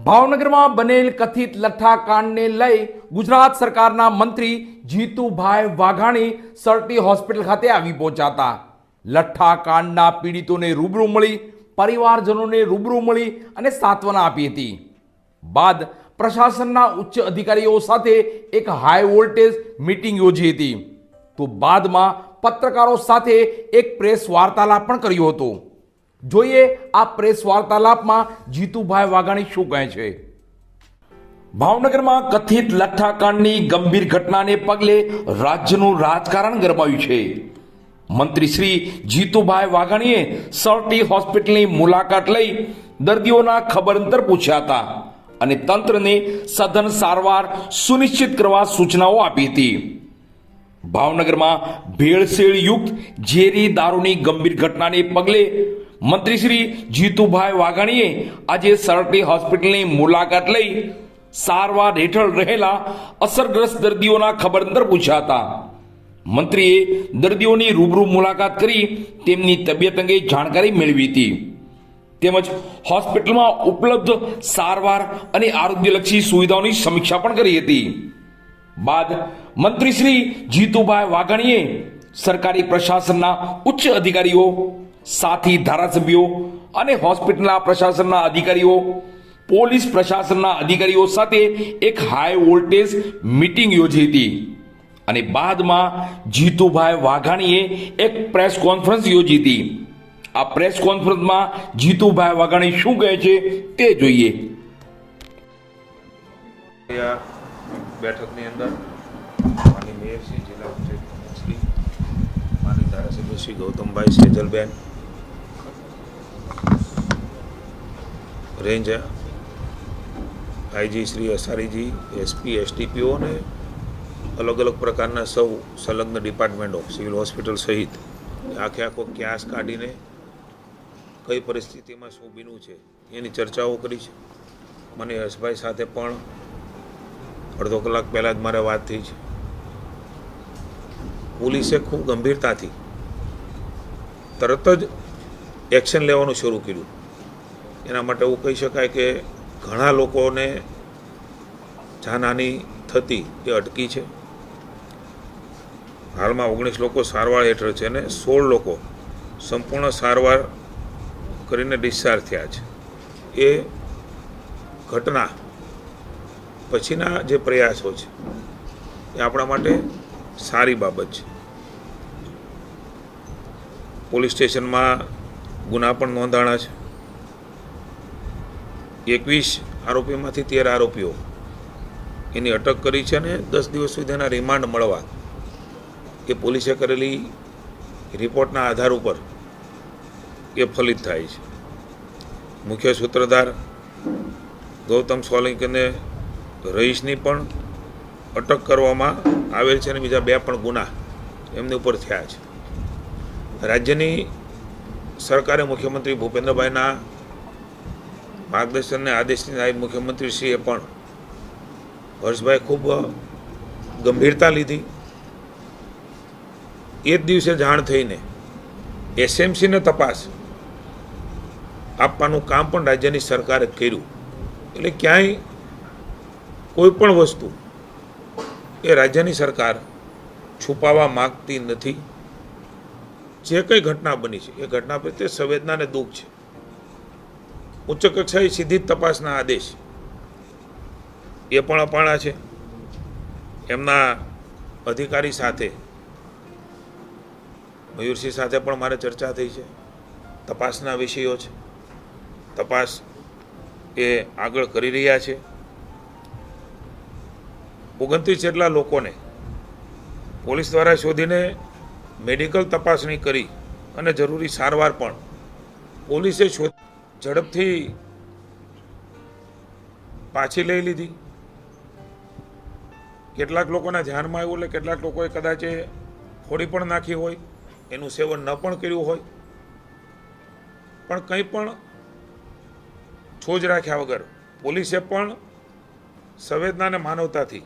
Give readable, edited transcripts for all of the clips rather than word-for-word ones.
ભાવનગરમાં બનેલ કથિત લઠ્ઠાકાંડને લઈ ગુજરાત સરકારના મંત્રી જીતુભાઈ વાઘાણી સરટી હોસ્પિટલ ખાતે આવી પહોંચ્યા હતા. લઠ્ઠાકાંડના પીડિતોને રૂબરૂ મળી, પરિવારજનોને રૂબરૂ મળી અને સાંત્વના આપી હતી. બાદ પ્રશાસનના ઉચ્ચ અધિકારીઓ સાથે એક હાઈ વોલ્ટેજ મીટિંગ યોજી હતી. તો બાદમાં પત્રકારો સાથે એક પ્રેસ વાર્તાલાપ પણ કર્યો હતો. જોઈએ આ પ્રેસ વાર્તાલાપમાં જીતુભાઈ વાઘાણી શું કહે છે. ભાવનગરમાં કથિત લઠ્ઠાકાંડની ગંભીર ઘટનાને પગલે રાજ્યનું રાજકારણ ગરમાયું છે. મંત્રી શ્રી જીતુભાઈ વાઘાણીએ સરટી હોસ્પિટલની મુલાકાત લઈ દર્દીઓના ખબરઅંતર પૂછ્યા હતા અને તંત્રને સઘન સારવાર સુનિશ્ચિત કરવા સૂચનાઓ આપી હતી. ભાવનગરમાં ભેળસેળ યુક્ત ઝેરી દારૂની ગંભીર ઘટનાને પગલે મંત્રી શ્રી જીતુભાઈ વાઘાણીએ આજે સરટી હોસ્પિટલની મુલાકાત લઈ સારવાર હેઠળ રહેલા અસરગ્રસ્ત દર્દીઓના ખબરઅંતર પૂછ્યા હતા. મંત્રીએ દર્દીઓની રૂબરૂ મુલાકાત કરી તેમની તબિયત અંગે જાણકારી મેળવી હતી. તેમજ હોસ્પિટલમાં ઉપલબ્ધ સારવાર અને આરોગ્યલક્ષી સુવિધાઓની સમીક્ષા પણ કરી હતી. બાદ મંત્રી શ્રી જીતુભાઈ વાઘાણીએ સરકારી પ્રશાસનના ઉચ્ચ અધિકારીઓ, સાથી ધારાસભ્યો અને હોસ્પિટલના પ્રશાસનના અધિકારીઓ, પોલીસ પ્રશાસનના અધિકારીઓ સાથે એક હાઈ વોલ્ટેજ મીટિંગ યોજી હતી અને બાદમાં જીતુભાઈ વાઘાણીએ એક પ્રેસ કોન્ફરન્સ યોજી હતી. આ પ્રેસ કોન્ફરન્સમાં જીતુભાઈ વાઘાણી શું કહે છે તે જોઈએ. બેઠકની અંદર માનની મેયર શ્રી, જિલ્લા પંચાયત શ્રી, માનની ધારાસભ્ય Shri Gautambhai Sejalben, range IG Shri Asariji, SP, STPO અને અલગ અલગ પ્રકારના સૌ સંલગ્ન ડિપાર્ટમેન્ટો, સિવિલ હોસ્પિટલ સહિત આખે આખો ક્યાસ કાઢીને કઈ પરિસ્થિતિમાં શું બન્યું છે એની ચર્ચાઓ કરી છે. મને હર્ષભાઈ સાથે પણ અડધો કલાક પહેલાં જ મારે વાત થઈ છે. પોલીસે ખૂબ ગંભીરતાથી તરત જ એક્શન લેવાનું શરૂ કર્યું. એના માટે એવું કહી શકાય કે ઘણા લોકોને જાનહાનિ થતી એ અટકી છે. હાલમાં 19 લોકો સારવાર હેઠળ છે અને 16 લોકો સંપૂર્ણ સારવાર કરીને ડિસ્ચાર્જ થયા છે. એ ઘટના પછીના જે પ્રયાસો છે એ આપણા માટે સારી બાબત છે. પોલીસ સ્ટેશનમાં ગુના પણ નોંધાણા છે. 21 આરોપીમાંથી 13 આરોપીઓ એની અટક કરી છે અને 10 દિવસ સુધીના રિમાન્ડ મળવા એ પોલીસે કરેલી રિપોર્ટના આધાર ઉપર એ ફલિત થાય છે. મુખ્ય સૂત્રધાર ગૌતમ સોલંકીને રહીશની પણ અટક કરવામાં આવેલ છે અને બીજા 2 પણ ગુના એમની ઉપર થયા છે. રાજ્યની સરકારે મુખ્યમંત્રી ભૂપેન્દ્રભાઈના માર્ગદર્શનને આદેશની નાયબ મુખ્યમંત્રીશ્રીએ પણ હર્ષભાઈ ખૂબ ગંભીરતા લીધી. એ જ દિવસે જાણ થઈને એસએમસીને તપાસ આપવાનું કામ પણ રાજ્યની સરકારે કર્યું. એટલે ક્યાંય કોઈ પણ વસ્તુ એ રાજ્યની સરકાર છુપાવવા માગતી નથી. જે કંઈ ઘટના બની છે એ ઘટના પ્રત્યે સંવેદના અને દુઃખ છે. ઉચ્ચ કક્ષાએ સીધી જ તપાસના આદેશ એ પણ અપાણા છે. એમના અધિકારી સાથે, મયુરસિંહ સાથે પણ મારે ચર્ચા થઈ છે. તપાસના વિષયો છે. તપાસ એ આગળ કરી રહ્યા છે. 29 જેટલા લોકોને પોલીસ દ્વારા શોધીને મેડિકલ તપાસણી કરી અને જરૂરી સારવાર પણ પોલીસે ઝડપથી પાછી લઈ લીધી. કેટલાક લોકોના ધ્યાનમાં આવ્યું એટલે કેટલાક લોકોએ કદાચ ફોડી પણ નાખી હોય, એનું સેવન ન પણ કર્યું હોય, પણ કંઈ પણ છોજ રાખ્યા વગર પોલીસે પણ સંવેદના અને માનવતાથી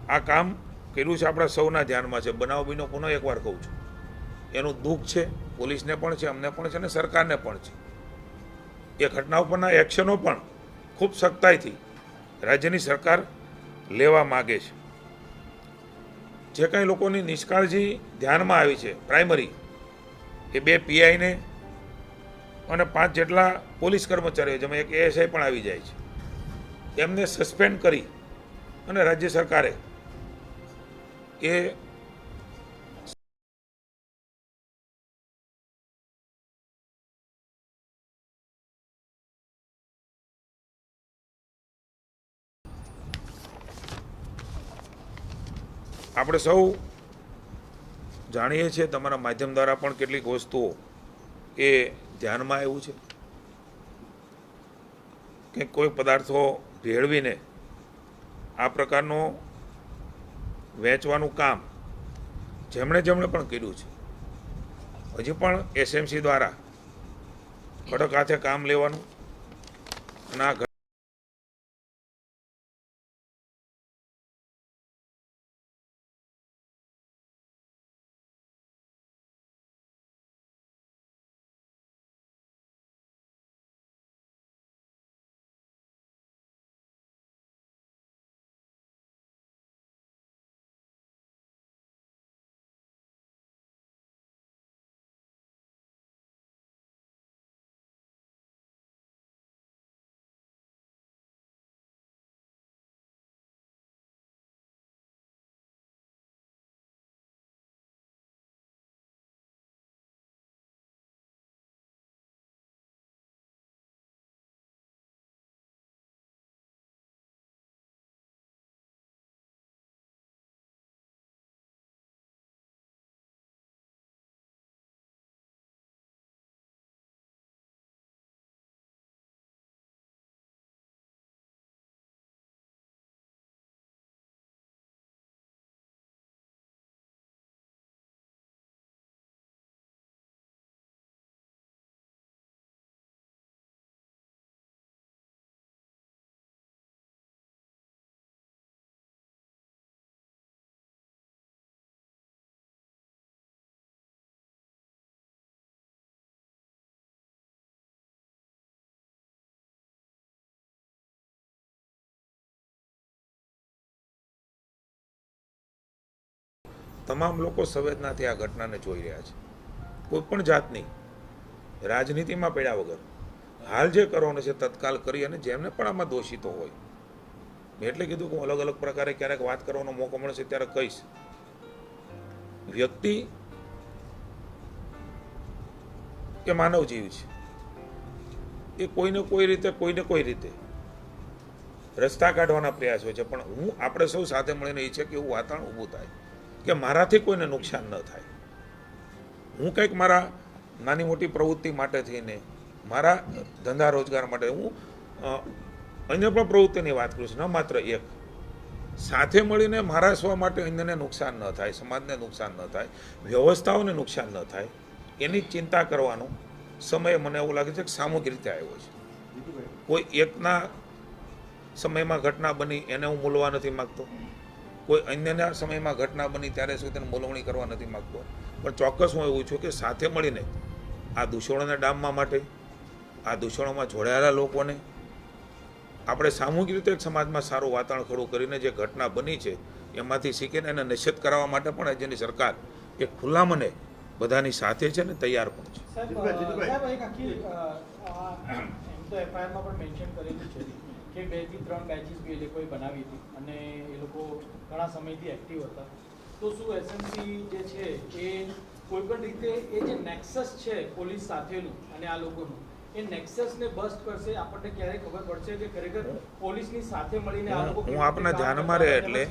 આ કામ કર્યું છે. આપણા સૌના ધ્યાનમાં છે. બનાવ બીનો પુનઃ એકવાર કહું છું, એનું દુઃખ છે પોલીસને પણ છે, અમને પણ છે અને સરકારને પણ છે. એ ઘટના ઉપરના એક્શનો પણ ખૂબ સખ્તાઈથી રાજ્યની સરકાર લેવા માગે છે. જે કાંઈ લોકોની નિષ્કાળજી ધ્યાનમાં આવી છે પ્રાઇમરી, એ 2 પીઆઈને અને 5 જેટલા પોલીસ કર્મચારીઓ, જેમાં એક એએસઆઈ પણ આવી જાય છે, એમને સસ્પેન્ડ કરી અને રાજ્ય સરકારે એ આપણે સૌ જાણીએ છીએ, તમારા માધ્યમ દ્વારા પણ કેટલીક વસ્તુઓ એ ધ્યાનમાં આવ્યું છે કે કોઈ પદાર્થો ભેળવીને આ પ્રકારનું વેચવાનું કામ જેમણે પણ કર્યું છે, હજી પણ એસએમસી દ્વારા કડક હાથે કામ લેવાનું અને આ તમામ લોકો સંવેદનાથી આ ઘટનાને જોઈ રહ્યા છે. કોઈ પણ જાતની રાજનીતિમાં પડ્યા વગર હાલ જે કરવાનું છે તત્કાલ કરી, અને જેમને પણ આમાં દોષિતો હોય, મેં એટલે કીધું કે હું અલગ અલગ પ્રકારે ક્યારેક વાત કરવાનો મોકો મળશે ત્યારે કહીશ. વ્યક્તિ એ માનવ જીવ છે, એ કોઈને કોઈ રીતે રસ્તા કાઢવાના પ્રયાસ હોય છે, પણ આપણે સૌ સાથે મળીને ઈચ્છે કે એવું વાતાવરણ ઊભું થાય કે મારાથી કોઈને નુકસાન ન થાય. હું કંઈક મારા નાની મોટી પ્રવૃત્તિ માટે થઈને, મારા ધંધા રોજગાર માટે, હું અન્ય પણ પ્રવૃત્તિની વાત કરું છું, ન માત્ર એક. સાથે મળીને મારા સ્વ માટે અન્યને નુકસાન ન થાય, સમાજને નુકસાન ન થાય, વ્યવસ્થાઓને નુકસાન ન થાય, એની ચિંતા કરવાનો સમય મને એવું લાગે છે કે સામૂહિક રીતે આવ્યો છે. કોઈ એકના સમયમાં ઘટના બની એને હું મૂલવા નથી માગતો, કોઈ અન્યના સમયમાં ઘટના બની ત્યારે સુધી તેને મૂલવણી કરવા નથી માગતો, પણ ચોક્કસ હું એવું છું કે સાથે મળીને આ દૂષણોને ડામવા માટે, આ દૂષણોમાં જોડાયેલા લોકોને આપણે સામૂહિક રીતે એક સમાજમાં સારું વાતાવરણ ખડું કરીને જે ઘટના બની છે એમાંથી શીખીને એને નિષેધ કરાવવા માટે પણ રાજ્યની સરકાર એક ખુલ્લા મને બધાની સાથે છે ને તૈયાર પણ છે. કે 2 થી 3 બેચીસ બી એ લોકોએ બનાવી હતી અને એ લોકો ઘણા સમયથી એક્ટિવ હતા. તો શું એસએમસી જે છે એ કોઈ પણ રીતે એ જે નેક્સસ છે પોલીસ સાથેનું અને આ લોકોનું, એ નેક્સસને બસ્ટ કરશે? આપણને ક્યારે ખબર પડશે કે ખરેખર પોલીસની સાથે મળીને આ લોકો? હું આપના ધ્યાનમાં રહે એટલે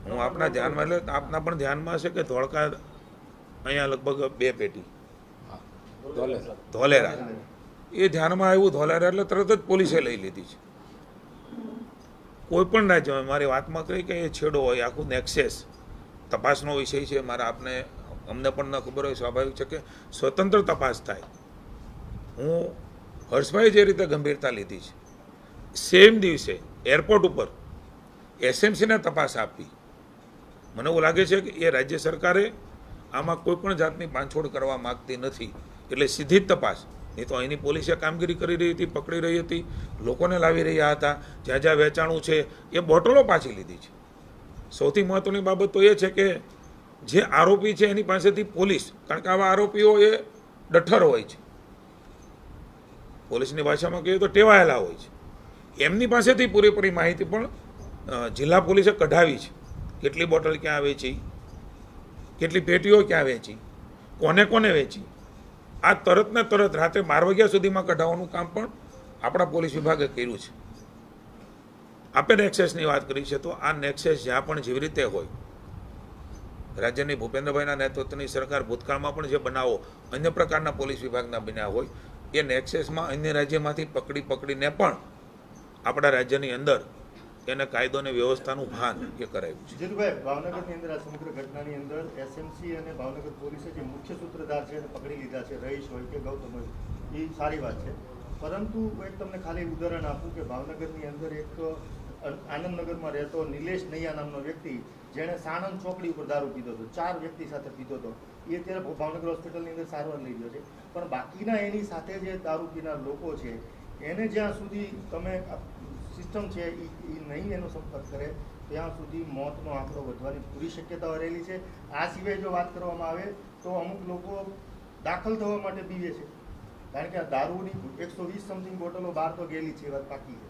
હું આપના ધ્યાનમાં એટલે આપના પણ ધ્યાનમાં હશે કે ધોળકા અહીંયા લગભગ 2 પેટી ધોલેરા, એ ધ્યાનમાં આવ્યું ધોલેરા એટલે તરત જ પોલીસે લઈ લીધી છે. કોઈ પણ રાજ્યમાં મારી વાતમાં કહી કે એ છેડો હોય, આખું નેક્સેસ તપાસનો વિષય છે. અમને પણ ન ખબર હોય, સ્વાભાવિક છે કે સ્વતંત્ર તપાસ થાય. હું હર્ષભાઈ જે રીતે ગંભીરતા લીધી છે, સેમ દિવસે એરપોર્ટ ઉપર એસએમસીને તપાસ આપી, મને એવું લાગે છે કે એ રાજ્ય સરકારે આમાં કોઈ પણ જાતની બાંધછોડ કરવા માગતી નથી, એટલે સીધી જ તપાસ નહીં તો અહીંની પોલીસે કામગીરી કરી રહી હતી, પકડી રહી હતી, લોકોને લાવી રહ્યા હતા. જ્યાં જ્યાં વેચાણું છે એ બોટલો પાછી લીધી છે. સૌથી મહત્ત્વની બાબત તો એ છે કે જે આરોપી છે એની પાસેથી પોલીસ, કારણ કે આવા આરોપીઓ એ ડઠ્ઠર હોય છે, પોલીસની ભાષામાં કહીએ તો ટેવાયેલા હોય છે, એમની પાસેથી પૂરેપૂરી માહિતી પણ જિલ્લા પોલીસે કઢાવી છે. કેટલી બોટલ ક્યાં વેચી, કેટલી પેટીઓ ક્યાં વેચી, કોને કોને વેચી, આ તરત ને તરત રાત્રે 12 વાગ્યા સુધીમાં કઢાવવાનું કામ પણ આપણા પોલીસ વિભાગે કર્યું છે. આપે નેક્સેસની વાત કરી છે, તો આ નેક્સેસ જ્યાં પણ જેવી રીતે હોય, રાજ્યની ભૂપેન્દ્રભાઈના નેતૃત્વની સરકાર ભૂતકાળમાં પણ જે બનાવો અન્ય પ્રકારના પોલીસ વિભાગના બન્યા હોય, એ નેક્સેસમાં અન્ય રાજ્યમાંથી પકડીને પણ આપણા રાજ્યની અંદર એને કાયદો અને વ્યવસ્થાનું ભાન એ કરાયું છે. જીતુભાઈ, ભાવનગરની અંદર આ સમગ્ર ઘટનાની અંદર એસએમસી અને ભાવનગર પોલીસે જે મુખ્ય સૂત્રધાર છે એને પકડી લીધા છે, રહીશ હોય કે ગૌતમ હોય, એ સારી વાત છે. પરંતુ એક તમને ખાલી ઉદાહરણ આપું કે ભાવનગરની અંદર એક આનંદનગરમાં રહેતો નિલેશ નૈયા નામનો વ્યક્તિ, જેણે સાણંદ ચોકડી ઉપર દારૂ પીધો હતો, 4 વ્યક્તિ સાથે પીધો હતો, એ અત્યારે ભાવનગર હોસ્પિટલની અંદર સારવાર લઈ ગયો છે. પણ બાકીના એની સાથે જે દારૂ પીનાર લોકો છે એને જ્યાં સુધી તમે સિસ્ટમ છે એ નહીં એનો સંપર્ક કરે ત્યાં સુધી મોતનો આંકડો વધવાની પૂરી શક્યતાઓ રહેલી છે. આ સિવાય જો વાત કરવામાં આવે તો અમુક લોકો દાખલ થવા માટે બીવે છે, કારણ કે આ દારૂની 120 સમથિંગ બોટલો બહાર તો ગયેલી છે, એ વાત પાકી છે.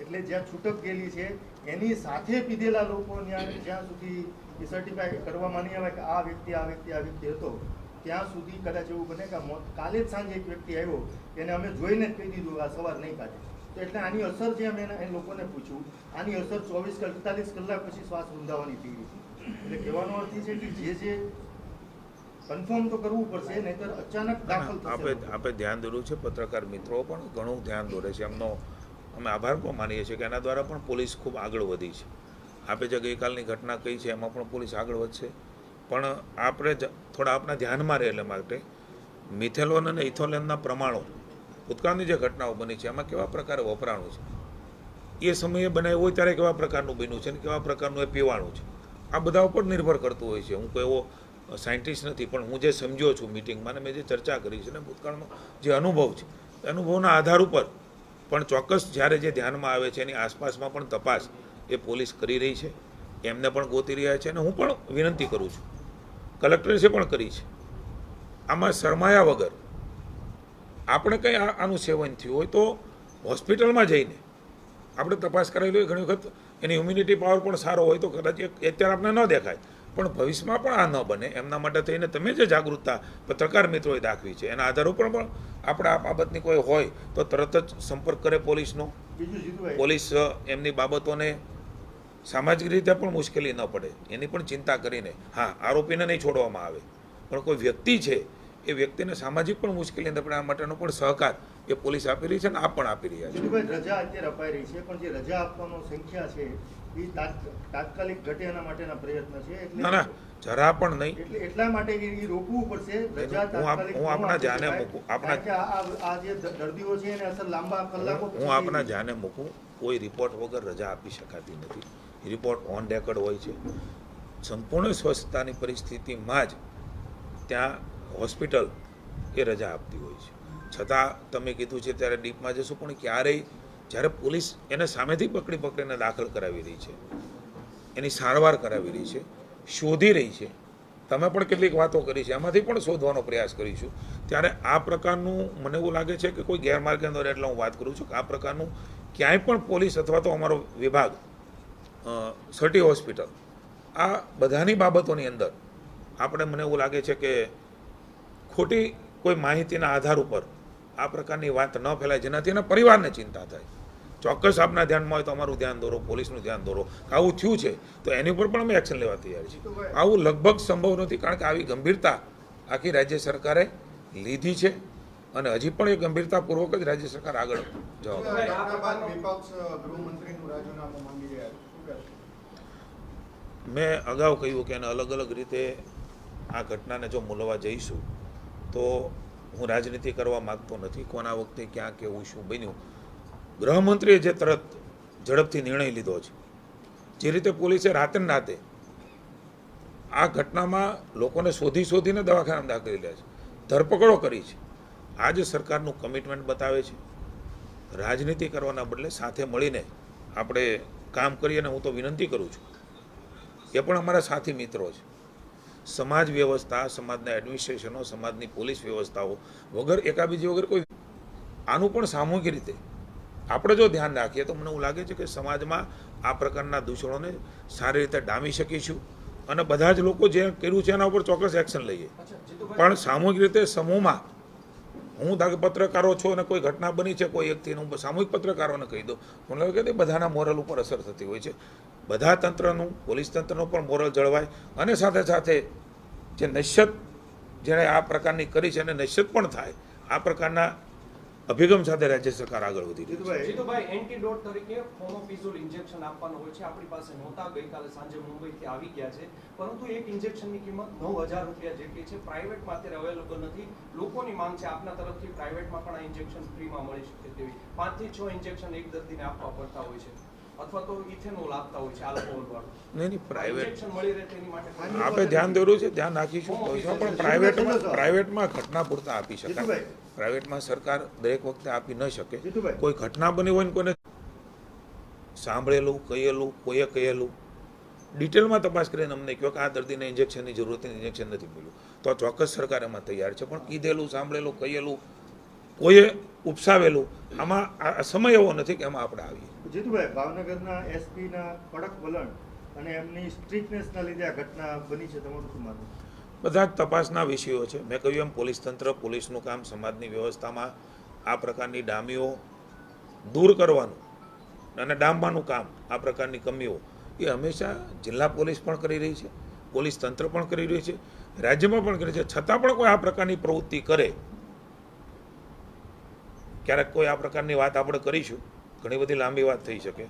એટલે જ્યાં છૂટક ગયેલી છે એની સાથે પીધેલા લોકો જ્યાં સુધી એ સર્ટિફાઈ કરવામાં નહીં આવે કે આ વ્યક્તિ હતો, ત્યાં સુધી કદાચ એવું બને કે મોત કાલે જ સાંજે એક વ્યક્તિ આવ્યો એને અમે જોઈને જ કહી દીધું આ સવાર નહીં કાઢે. તો એટલે આની અસર જે અમે એ લોકોને પૂછ્યું, આની અસર 24 કે 48 કલાક પછી શ્વાસ રૂંધાવાની થઈ ગઈ. એટલે કહેવાનો અર્થ એ છે કે જે કન્ફર્મ તો કરવું પડશે, નહીંતર અચાનક દાખલ થશે. આપે ધ્યાન દોર્યું છે, પત્રકાર મિત્રો પણ ઘણું ધ્યાન દોરે છે, એમનો અમે આભાર પણ માનીએ છીએ કે એના દ્વારા પણ પોલીસ ખૂબ આગળ વધી છે. આપે જે ગઈકાલની ઘટના કહી છે એમાં પણ પોલીસ આગળ વધશે. પણ આપણે થોડા આપણા ધ્યાનમાં રહે એટલે માટે મિથેલોન અને ઇથોલેનના પ્રમાણો ભૂતકાળની જે ઘટનાઓ બની છે એમાં કેવા પ્રકારે વપરાણું છે, એ સમયે બનાવ્યું હોય ત્યારે કેવા પ્રકારનું બન્યું છે અને કેવા પ્રકારનું એ પીવાણું છે, આ બધા ઉપર નિર્ભર કરતું હોય છે. હું કોઈ એવો સાયન્ટિસ્ટ નથી, પણ હું જે સમજ્યો છું મિટિંગમાં અને મેં જે ચર્ચા કરી છે ને ભૂતકાળનો જે અનુભવ છે, એ અનુભવના આધાર ઉપર પણ ચોક્કસ જ્યારે જે ધ્યાનમાં આવે છે એની આસપાસમાં પણ તપાસ એ પોલીસ કરી રહી છે, એમને પણ ગોતી રહ્યા છે. અને હું પણ વિનંતી કરું છું, કલેક્ટરે પણ કરી છે, આમાં શરમાયા વગર આપણે કંઈ આનું સેવન થયું હોય તો હોસ્પિટલમાં જઈને આપણે તપાસ કરાવી લઈએ. ઘણી વખત એની ઇમ્યુનિટી પાવર પણ સારો હોય તો કદાચ અત્યારે આપણે ન દેખાય, પણ ભવિષ્યમાં પણ આ ન બને એમના માટે થઈને તમે જે જાગૃતતા પત્રકાર મિત્રોએ દાખવી છે એના આધાર ઉપર પણ આપણે આ બાબતની કોઈ હોય તો તરત જ સંપર્ક કરે પોલીસનો. પોલીસ એમની બાબતોને સામાજિક રીતે પણ મુશ્કેલી ન પડે એની પણ ચિંતા કરીને, હા આરોપીને નહીં છોડવામાં આવે, પણ કોઈ વ્યક્તિ છે એ વ્યક્તિને સામાજિક પણ મુશ્કેલી ન પડે આ માટેનો પણ સહકાર એ પોલીસ આપી રહી છે અને આપ પણ આપી રહ્યા છે. રજા અત્યારે અપાઈ રહી છે, પણ જે રજા આપવાનો સંખ્યા છે એ તાત્કાલિક ઘટે એના માટેના પ્રયત્ન છે. ના જરા પણ નહીં, એટલા માટે એ રોકવું પડશે. રજા હું આપના ધ્યાને મૂકું, આ જે દર્દીઓ છે એને અસર લાંબા કલાકો હું આપના ધ્યાને મૂકું, કોઈ રિપોર્ટ વગર રજા આપી શકાતી નથી. રિપોર્ટ ઓન રેકોર્ડ હોય છે. સંપૂર્ણ સ્વસ્થતાની પરિસ્થિતિમાં જ ત્યાં હોસ્પિટલ એ રજા આપતી હોય છે. છતાં તમે કીધું છે ત્યારે ડીપમાં જશું, પણ ક્યારેય જ્યારે પોલીસ એને સામેથી પકડીને દાખલ કરાવી રહી છે, એની સારવાર કરાવી રહી છે, શોધી રહી છે, તમે પણ કેટલીક વાતો કરી છે એમાંથી પણ શોધવાનો પ્રયાસ કરીશું, ત્યારે આ પ્રકારનું મને એવું લાગે છે કે કોઈ ગેરમાર્ગે ન દોરે. એટલે હું વાત કરું છું કે આ પ્રકારનું ક્યાંય પણ પોલીસ અથવા તો અમારો વિભાગ સર્ટી હોસ્પિટલ આ બધાની બાબતોની અંદર આપણે મને એવું લાગે છે કે ખોટી કોઈ માહિતીના આધાર ઉપર આ પ્રકારની વાત ન ફેલાય જેનાથી એના પરિવારને ચિંતા થાય. ચોક્કસ આપના ધ્યાનમાં હોય તો અમારું ધ્યાન દોરો, પોલીસનું ધ્યાન દોરો. આવું થયું છે તો એની ઉપર પણ અમે એક્શન લેવા તૈયાર છીએ. આવું લગભગ સંભવ નથી, કારણ કે આવી ગંભીરતા આખી રાજ્ય સરકારે લીધી છે અને હજી પણ એ ગંભીરતાપૂર્વક જ રાજ્ય સરકાર આગળ જવા. મેં અગાઉ કહ્યું કે એને અલગ અલગ રીતે આ ઘટનાને જો મૂલવા જઈશું તો હું રાજનીતિ કરવા માગતો નથી. કોના વખતે ક્યાં કેવું શું બન્યું, ગૃહમંત્રીએ જે તરત ઝડપથી નિર્ણય લીધો છે, જે રીતે પોલીસે રાતે રાતે આ ઘટનામાં લોકોને શોધીને દવાખાનામાં દાખલ કર્યા છે, ધરપકડો કરી છે, આ જ સરકારનું કમિટમેન્ટ બતાવે છે. રાજનીતિ કરવાના બદલે સાથે મળીને આપણે કામ કરીએ. અને હું તો વિનંતી કરું છું, એ પણ અમારા સાથી મિત્રો છે. સમાજ વ્યવસ્થા, સમાજના એડમિનિસ્ટ્રેશનો, સમાજની પોલીસ વ્યવસ્થાઓ વગર એકાબીજી વગર કોઈ આનું પણ સામૂહિક રીતે આપણે જો ધ્યાન રાખીએ તો મને એવું લાગે છે કે સમાજમાં આ પ્રકારના દૂષણોને સારી રીતે ડામી શકીશું. અને બધા જ લોકો જે કર્યું છે એના ઉપર ચોક્કસ એક્શન લઈએ. પણ સામૂહિક રીતે સમૂહમાં હું ધારો કે પત્રકારો છો અને કોઈ ઘટના બની છે કોઈ એકથી, હું સામૂહિક પત્રકારોને કહી દઉં, મને લાગે કે બધાના મોરલ ઉપર અસર થતી હોય છે. બધા તંત્રનું, પોલીસ તંત્રનું પણ મોરલ જળવાય. અને સાથે સાથે જે નશ્યત જેણે આ પ્રકારની કરી છે અને નશ્યત પણ થાય, આ પ્રકારના અભિગમ સાથે રાજ્ય સરકાર આગળ વધી રહી છે. જીતુભાઈ, એન્ટીડોટ તરીકે ફોમોપિઝોલ ઇન્જેક્શન આપવાનું હોય છે. આપણી પાસે નહોતા, ગઈકાલે સાંજે મુંબઈથી આવી ગયા છે, પરંતુ એક ઇન્જેક્શનની કિંમત 9,000 રૂપિયા જેટલી છે. પ્રાઇવેટમાં અત્યારે અવેલેબલ નથી. લોકોની માંગ છે આપના તરફથી પ્રાઇવેટમાં પણ આ ઇન્જેક્શન ફ્રીમાં મળી શકે તેવી. 5 થી 6 ઇન્જેક્શન એક દર્દીને આપવા પડતા હોય છે, અથવા તો ઇથેનોલ આપતા હોય છે આલ્કોહોલ વાળું. નહીં, પ્રાઇવેટ ઇન્જેક્શન મળી રહે તેની માટે આપણે ધ્યાન દોર્યું છે, ધ્યાન રાખીશું. પણ પ્રાઇવેટમાં ઘટના પૂરતા આપી શકાય. પ્રાઇવેટમાં સરકાર દરેક વખતે આપી ન શકે. કોઈ ઘટના બની હોય ને કોઈને સાંભળેલું, કહેલું, કોઈએ કહેલું, ડિટેલમાં તપાસ કરીને અમને કહો કે આ દર્દીને ઇન્જેક્શનની જરૂરત નથી, ઇન્જેક્શન નથી મળ્યું, તો ચોક્કસ સરકાર એમાં તૈયાર છે. પણ કીધેલું, સાંભળેલું, કહેલું, કોઈએ ઉપસાવેલું, આમાં આ સમય એવો નથી કે એમાં આપણે આવીએ. જીતુભાઈ, ભાવનગરના એસપીના કડક વલણ અને એમની સ્ટ્રિક્ટનેસના લીધે આ ઘટના બની છે, તમારું શું માનવું? બધા જ તપાસના વિષયો છે. મેં કહ્યું એમ પોલીસ તંત્ર, પોલીસનું કામ સમાજની વ્યવસ્થામાં આ પ્રકારની ડામીઓ દૂર કરવાનું અને ડામવાનું કામ, આ પ્રકારની કમીઓ એ હંમેશા જિલ્લા પોલીસ પણ કરી રહી છે, પોલીસ તંત્ર પણ કરી રહ્યું છે, રાજ્યમાં પણ કરે છે. છતાં પણ કોઈ આ પ્રકારની પ્રવૃત્તિ કરે, ક્યારેક કોઈ આ પ્રકારની વાત આપણે કરીશું, ઘણી બધી લાંબી વાત થઈ શકે.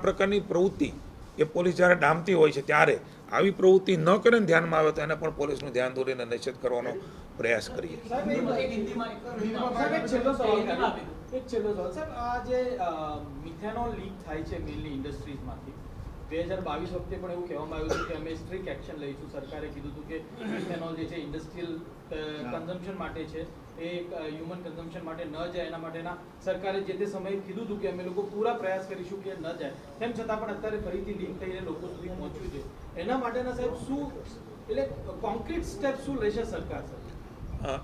પ્રકારની પ્રવૃત્તિ એ પોલીસ જ્યારે ડામતી હોય છે ત્યારે આવી પ્રવૃત્તિ ન કરીને ધ્યાનમાં આવે તો એને પણ પોલીસનું ધ્યાન દોરીને નિશ્ચિત કરવાનો પ્રયાસ કરીએ. એક છેલ્લો સવાલ સાહેબ, આ જે મિથેનોલ લીક થાય છે મેઇનલી ઇન્ડસ્ટ્રીઝમાંથી, 2022 વખતે પણ એવું કહેવામાં આવ્યું હતું કે અમે સ્ટ્રિક્ટ એક્શન લઈશું. સરકારે કીધું હતું કે મિથેનોલ જે છે ઇન્ડસ્ટ્રીયલ કન્ઝમ્પશન માટે છે, એ હ્યુમન કન્ઝમ્પશન માટે ન જાય એના માટેના સરકારે જે તે સમયે કીધું હતું કે અમે લોકો પૂરા પ્રયાસ કરીશું કે ન જાય. તેમ છતાં પણ અત્યારે ફરીથી લીક થઈને લોકો સુધી પહોંચ્યું છે. એના માટેના સાહેબ શું, એટલે કોન્ક્રીટ સ્ટેપ શું લેશે સરકાર?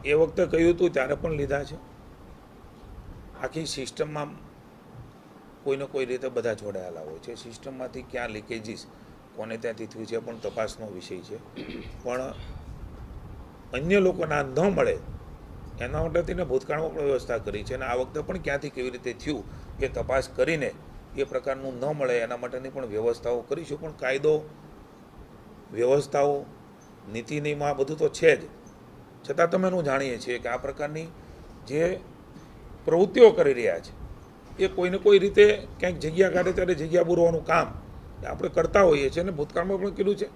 એ વખતે કહ્યું હતું ત્યારે પણ લીધા છે. આખી સિસ્ટમમાં કોઈને કોઈ રીતે બધા જોડાયેલા હોય છે. સિસ્ટમમાંથી ક્યાં લીકેજીસ કોને ત્યાંથી થયું છે પણ તપાસનો વિષય છે. પણ અન્ય લોકોના ન મળે એના માટે તેને ભૂતકાળમાં પણ વ્યવસ્થા કરી છે. અને આ વખતે પણ ક્યાંથી કેવી રીતે થયું એ તપાસ કરીને એ પ્રકારનું ન મળે એના માટેની પણ વ્યવસ્થાઓ કરીશું. પણ કાયદો, વ્યવસ્થાઓ, નીતિ નિયમ આ બધું તો છે જ. છતાં તમે હું જાણીએ છીએ કે આ પ્રકારની જે પ્રવૃત્તિઓ કરી રહ્યા છે એ કોઈને કોઈ રીતે ક્યાંક જગ્યા કાઢે ત્યારે જગ્યા પૂરવાનું કામ આપણે કરતા હોઈએ છીએ. અને ભૂતકાળમાં પણ કીધું છે,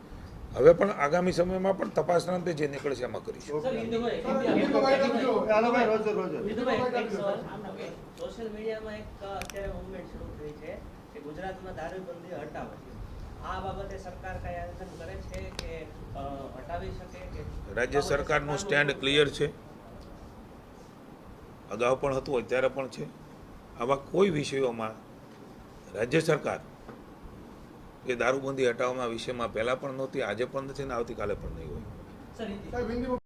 હવે પણ આગામી સમયમાં પણ તપાસના અંતે જે નીકળશે એમાં કરીશું. સોશિયલ મીડિયામાં એક અત્યારે મૂવમેન્ટ શરૂ થઈ છે કે ગુજરાતમાં દારૂબંધી હટાવો. આ બાબતે સરકાર કઈ આયોજન કરે છે કે હટાવી શકે કે? રાજ્ય સરકારનું સ્ટેન્ડ ક્લિયર છે, અગાઉ પણ હતું, અત્યારે પણ છે. આવા કોઈ વિષયોમાં રાજ્ય સરકાર એ દારૂબંધી હટાવવાના વિષયમાં પહેલાં પણ નહોતી, આજે પણ નથી ને આવતીકાલે પણ નહીં હોય.